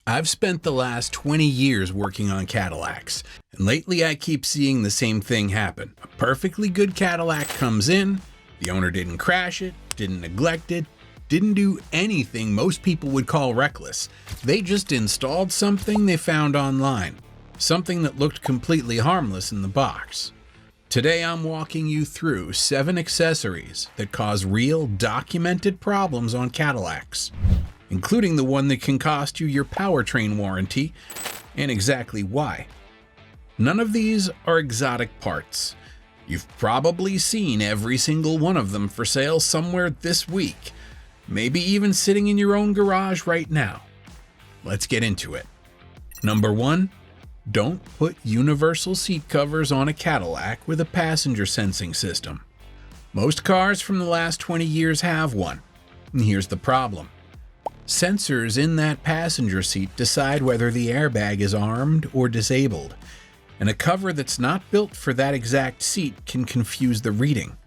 I've spent the last 20 years working on Cadillacs, and lately I keep seeing the same thing happen. A perfectly good Cadillac comes in, the owner didn't crash it, didn't neglect it, didn't do anything most people would call reckless. They just installed something they found online, something that looked completely harmless in the box. Today I'm walking you through 7 accessories that cause real documented problems on Cadillacs, including the one that can cost you your powertrain warranty, and exactly why. None of these are exotic parts. You've probably seen every single one of them for sale somewhere this week, maybe even sitting in your own garage right now. Let's get into it. Number 1, don't put universal seat covers on a Cadillac with a passenger sensing system. Most cars from the last 20 years have one, and here's the problem. Sensors in that passenger seat decide whether the airbag is armed or disabled, and a cover that's not built for that exact seat can confuse the reading.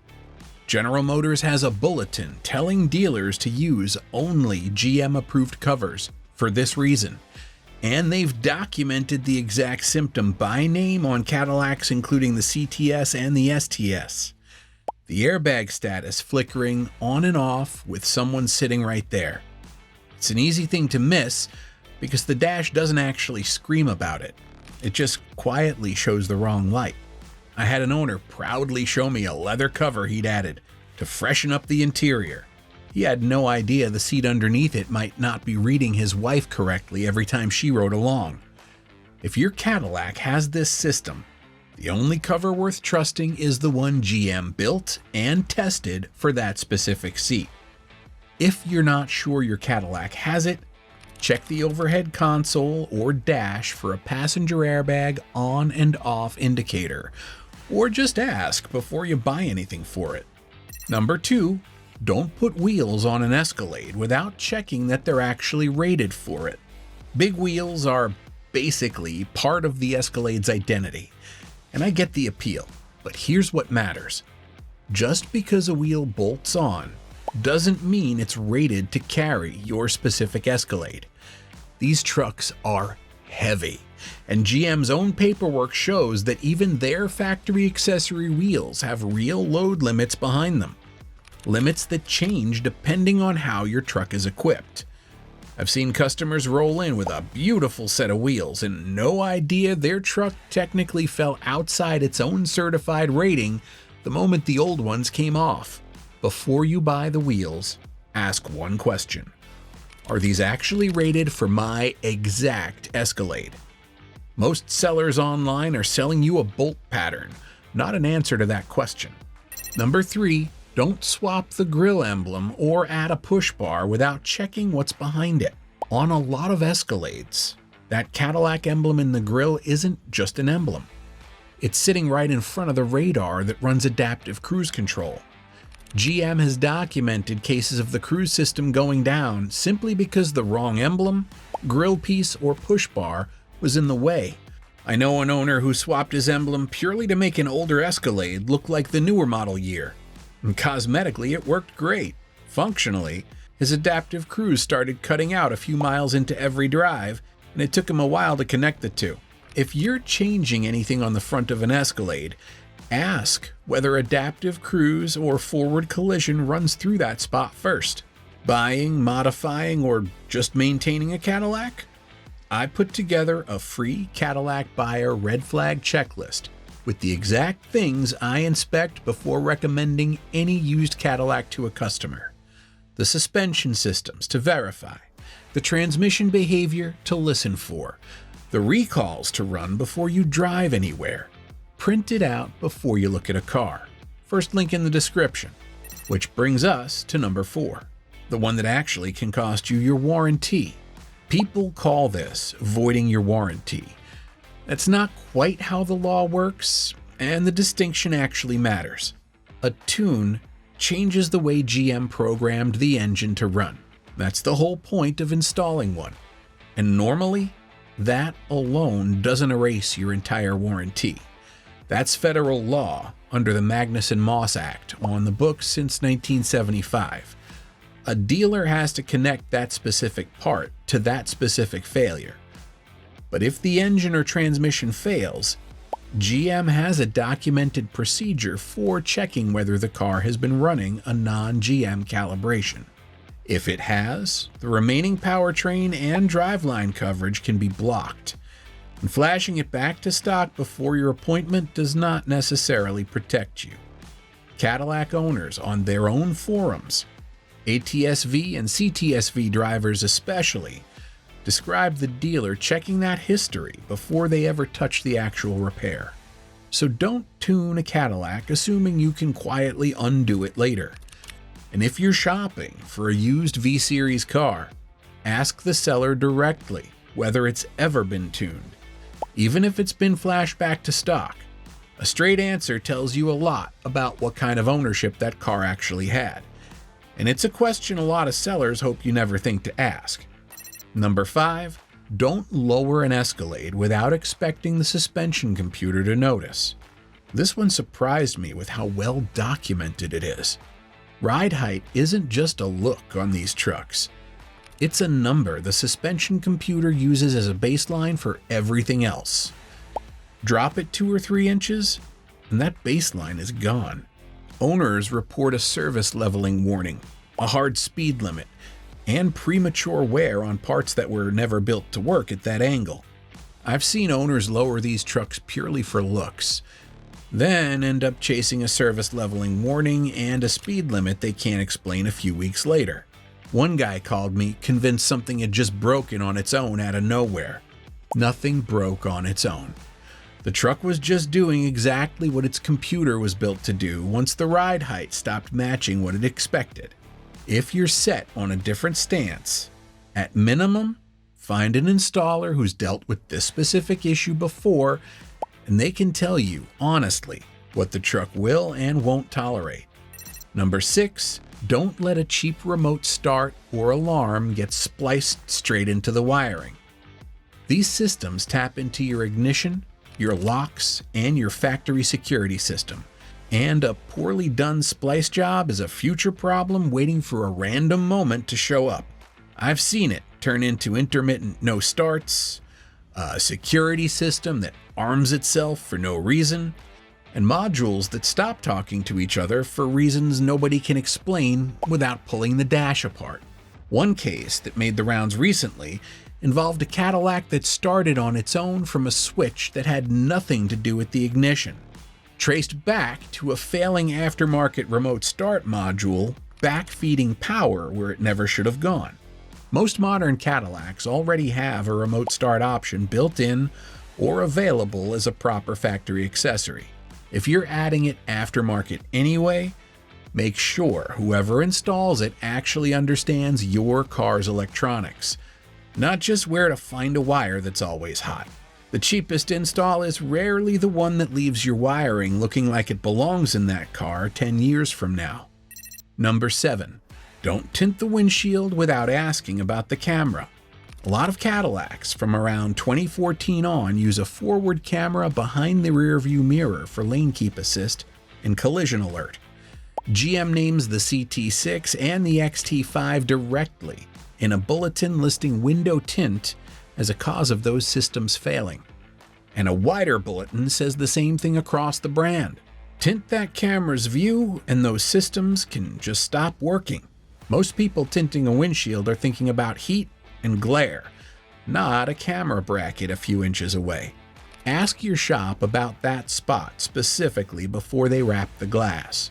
General Motors has a bulletin telling dealers to use only GM-approved covers for this reason, and they've documented the exact symptom by name on Cadillacs including the CTS and the STS. The airbag status flickering on and off with someone sitting right there. It's an easy thing to miss because the dash doesn't actually scream about it. It just quietly shows the wrong light. I had an owner proudly show me a leather cover he'd added to freshen up the interior. He had no idea the seat underneath it might not be reading his wife correctly every time she rode along. If your Cadillac has this system, the only cover worth trusting is the one GM built and tested for that specific seat. If you're not sure your Cadillac has it, check the overhead console or dash for a passenger airbag on and off indicator, or just ask before you buy anything for it. Number 2, don't put wheels on an Escalade without checking that they're actually rated for it. Big wheels are basically part of the Escalade's identity, and I get the appeal, but here's what matters. Just because a wheel bolts on doesn't mean it's rated to carry your specific Escalade. These trucks are heavy, and GM's own paperwork shows that even their factory accessory wheels have real load limits behind them. Limits that change depending on how your truck is equipped. I've seen customers roll in with a beautiful set of wheels and no idea their truck technically fell outside its own certified rating the moment the old ones came off. Before you buy the wheels, ask one question. Are these actually rated for my exact Escalade? Most sellers online are selling you a bolt pattern, not an answer to that question. Number 3, don't swap the grille emblem or add a push bar without checking what's behind it. On a lot of Escalades, that Cadillac emblem in the grille isn't just an emblem. It's sitting right in front of the radar that runs adaptive cruise control. GM has documented cases of the cruise system going down simply because the wrong emblem, grille piece, or push bar was in the way. I know an owner who swapped his emblem purely to make an older Escalade look like the newer model year. And cosmetically, it worked great. Functionally, his adaptive cruise started cutting out a few miles into every drive, and it took him a while to connect the two. If you're changing anything on the front of an Escalade, ask whether adaptive cruise or forward collision runs through that spot first. Buying, modifying, or just maintaining a Cadillac? I put together a free Cadillac buyer red flag checklist with the exact things I inspect before recommending any used Cadillac to a customer. The suspension systems to verify, the transmission behavior to listen for, the recalls to run before you drive anywhere. Print it out before you look at a car. First link in the description. Which brings us to number 4, the one that actually can cost you your warranty. People call this voiding your warranty. That's not quite how the law works, and the distinction actually matters. A tune changes the way GM programmed the engine to run. That's the whole point of installing one. And normally, that alone doesn't erase your entire warranty. That's federal law under the Magnuson-Moss Act, on the books since 1975. A dealer has to connect that specific part to that specific failure. But if the engine or transmission fails, GM has a documented procedure for checking whether the car has been running a non-GM calibration. If it has, the remaining powertrain and driveline coverage can be blocked, and flashing it back to stock before your appointment does not necessarily protect you. Cadillac owners on their own forums, ATS-V and CTS-V drivers especially, describe the dealer checking that history before they ever touch the actual repair. So don't tune a Cadillac assuming you can quietly undo it later. And if you're shopping for a used V-Series car, ask the seller directly whether it's ever been tuned. Even if it's been flashed back to stock, a straight answer tells you a lot about what kind of ownership that car actually had. And it's a question a lot of sellers hope you never think to ask. Number 5, don't lower an Escalade without expecting the suspension computer to notice. This one surprised me with how well documented it is. Ride height isn't just a look on these trucks. It's a number the suspension computer uses as a baseline for everything else. Drop it 2 or 3 inches, and that baseline is gone. Owners report a service leveling warning, a hard speed limit, and premature wear on parts that were never built to work at that angle. I've seen owners lower these trucks purely for looks, then end up chasing a service leveling warning and a speed limit they can't explain a few weeks later. One guy called me convinced something had just broken on its own out of nowhere. Nothing broke on its own. The truck was just doing exactly what its computer was built to do once the ride height stopped matching what it expected. If you're set on a different stance, at minimum, find an installer who's dealt with this specific issue before, and they can tell you honestly what the truck will and won't tolerate. Number 6, don't let a cheap remote start or alarm get spliced straight into the wiring. These systems tap into your ignition, your locks, and your factory security system. And a poorly done splice job is a future problem waiting for a random moment to show up. I've seen it turn into intermittent no starts, a security system that arms itself for no reason, and modules that stop talking to each other for reasons nobody can explain without pulling the dash apart. One case that made the rounds recently involved a Cadillac that started on its own from a switch that had nothing to do with the ignition, traced back to a failing aftermarket remote start module backfeeding power where it never should have gone. Most modern Cadillacs already have a remote start option built in or available as a proper factory accessory. If you're adding it aftermarket anyway, make sure whoever installs it actually understands your car's electronics, not just where to find a wire that's always hot. The cheapest install is rarely the one that leaves your wiring looking like it belongs in that car 10 years from now. Number 7, don't tint the windshield without asking about the camera. A lot of Cadillacs from around 2014 on use a forward camera behind the rearview mirror for lane keep assist and collision alert. GM names the CT6 and the XT5 directly in a bulletin listing window tint as a cause of those systems failing. And a wider bulletin says the same thing across the brand. Tint that camera's view and those systems can just stop working. Most people tinting a windshield are thinking about heat and glare, not a camera bracket a few inches away. Ask your shop about that spot specifically before they wrap the glass.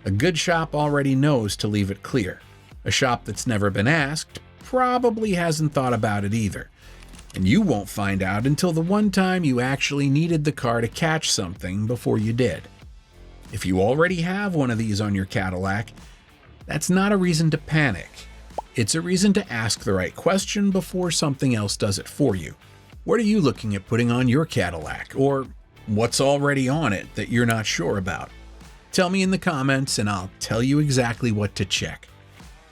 A good shop already knows to leave it clear. A shop that's never been asked probably hasn't thought about it either. And you won't find out until the one time you actually needed the car to catch something before you did. If you already have one of these on your Cadillac, that's not a reason to panic. It's a reason to ask the right question before something else does it for you. What are you looking at putting on your Cadillac? Or what's already on it that you're not sure about? Tell me in the comments and I'll tell you exactly what to check.